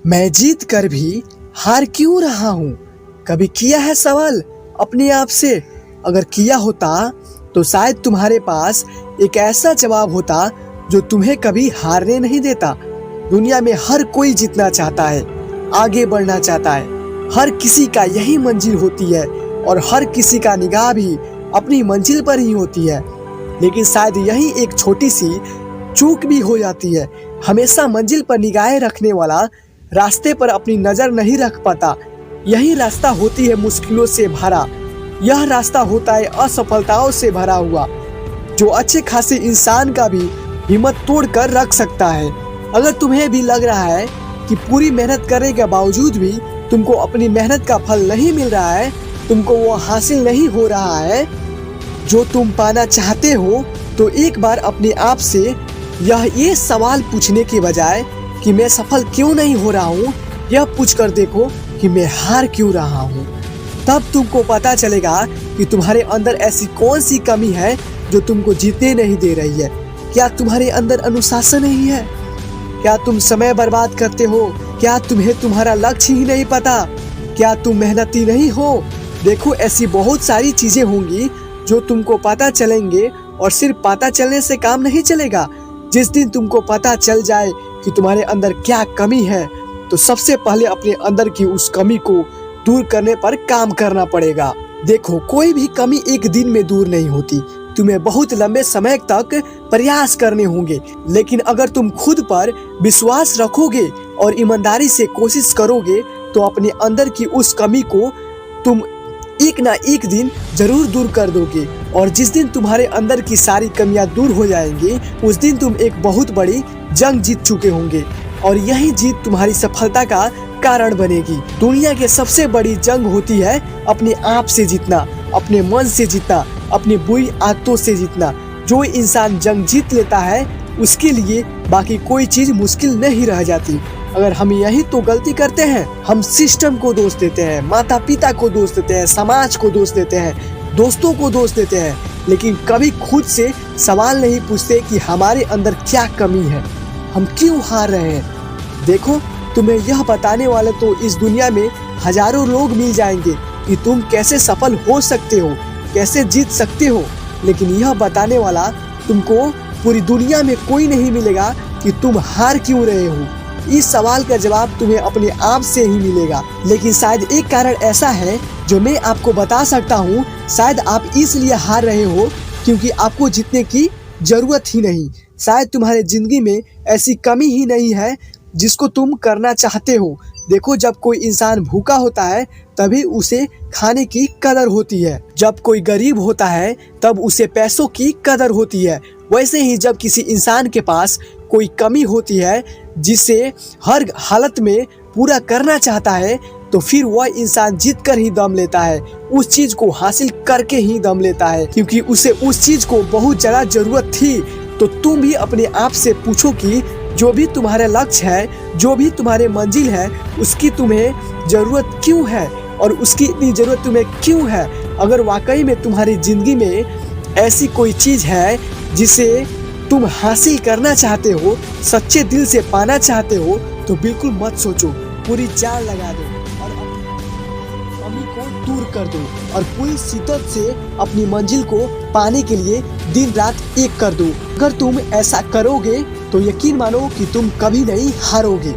मैं जीत कर भी हार क्यों रहा हूँ? कभी किया है सवाल अपने आप से? अगर किया होता तो शायद तुम्हारे पास एक ऐसा जवाब होता जो तुम्हें कभी हारने नहीं देता। दुनिया में हर कोई जीतना चाहता है, आगे बढ़ना चाहता है। हर किसी का यही मंजिल होती है और हर किसी का निगाह भी अपनी मंजिल पर ही होती है। लेकिन शायद यही एक छोटी सी चूक भी हो जाती है। हमेशा मंजिल पर निगाहें रखने वाला रास्ते पर अपनी नजर नहीं रख पाता। यही रास्ता होती है मुश्किलों से भरा। यह रास्ता होता है असफलताओं से भरा हुआ, जो अच्छे खासे इंसान का भी हिम्मत तोड़ कर रख सकता है। अगर तुम्हें भी लग रहा है कि पूरी मेहनत करने के बावजूद भी तुमको अपनी मेहनत का फल नहीं मिल रहा है, तुमको वो हासिल नहीं हो रहा है जो तुम पाना चाहते हो, तो एक बार अपने आप से ये सवाल पूछने के बजाय कि मैं सफल क्यों नहीं हो रहा हूँ, यह पूछ कर देखो कि मैं हार क्यों रहा हूँ। तब तुमको पता चलेगा कि तुम्हारे अंदर ऐसी कौन सी कमी है जो तुमको जीतने नहीं दे रही है। क्या तुम्हारे अंदर अनुशासन नहीं है? क्या तुम समय बर्बाद करते हो? क्या तुम्हें तुम्हारा लक्ष्य ही नहीं पता? क्या तुम मेहनती नहीं हो? देखो, ऐसी बहुत सारी चीजें होंगी जो तुमको पता चलेंगे, और सिर्फ पता चलने से काम नहीं चलेगा। जिस दिन तुमको पता चल जाए कि तुम्हारे अंदर क्या कमी है, तो सबसे पहले अपने अंदर की उस कमी को दूर करने पर काम करना पड़ेगा। देखो, कोई भी कमी एक दिन में दूर नहीं होती। तुम्हें बहुत लंबे समय तक प्रयास करने होंगे, लेकिन अगर तुम खुद पर विश्वास रखोगे और ईमानदारी से कोशिश करोगे तो अपने अंदर की उस कमी को तुम एक ना एक दिन जरूर दूर कर दोगे। और जिस दिन तुम्हारे अंदर की सारी कमियां दूर हो जाएंगी, उस दिन तुम एक बहुत बड़ी जंग जीत चुके होंगे, और यही जीत तुम्हारी सफलता का कारण बनेगी। दुनिया की सबसे बड़ी जंग होती है अपने आप से जीतना, अपने मन से जीतना, अपनी बुरी आदतों से जीतना। जो इंसान जंग जीत लेता है, उसके लिए बाकी कोई चीज मुश्किल नहीं रह जाती। अगर हम यही तो गलती करते हैं, हम सिस्टम को दोष देते हैं, माता पिता को दोष देते हैं, समाज को दोष देते हैं, दोस्तों को दोष देते हैं, लेकिन कभी खुद से सवाल नहीं पूछते कि हमारे अंदर क्या कमी है, हम क्यों हार रहे हैं। देखो, तुम्हें यह बताने वाले तो इस दुनिया में हजारों लोग मिल जाएंगे कि तुम कैसे सफल हो सकते हो, कैसे जीत सकते हो, लेकिन यह बताने वाला तुमको पूरी दुनिया में कोई नहीं मिलेगा कि तुम हार क्यों रहे हो। इस सवाल का जवाब तुम्हें अपने आप से ही मिलेगा। लेकिन शायद एक कारण ऐसा है जो मैं आपको बता सकता हूँ। शायद आप इसलिए हार रहे हो क्योंकि आपको जीतने की जरूरत ही नहीं। शायद तुम्हारे जिंदगी में ऐसी कमी ही नहीं है जिसको तुम करना चाहते हो। देखो, जब कोई इंसान भूखा होता है तभी उसे खाने की कदर होती है। जब कोई गरीब होता है तब उसे पैसों की कदर होती है। वैसे ही जब किसी इंसान के पास कोई कमी होती है जिसे हर हालत में पूरा करना चाहता है, तो फिर वह इंसान जीत कर ही दम लेता है, उस चीज को हासिल करके ही दम लेता है, क्योंकि उसे उस चीज को बहुत ज्यादा जरूरत थी। तो तुम भी अपने आप से पूछो कि जो भी तुम्हारा लक्ष्य है, जो भी तुम्हारे मंजिल है, उसकी तुम्हें जरूरत क्यों है और उसकी इतनी जरूरत तुम्हें क्यों है। अगर वाकई में तुम्हारी जिंदगी में ऐसी कोई चीज है जिसे तुम हासिल करना चाहते हो, सच्चे दिल से पाना चाहते हो, तो बिल्कुल मत सोचो, पूरी जान लगा दो और अपनी कमी को दूर कर दो और पूरी शिद्दत से अपनी मंजिल को पाने के लिए दिन रात एक कर दो। अगर तुम ऐसा करोगे तो यकीन मानो कि तुम कभी नहीं हारोगे।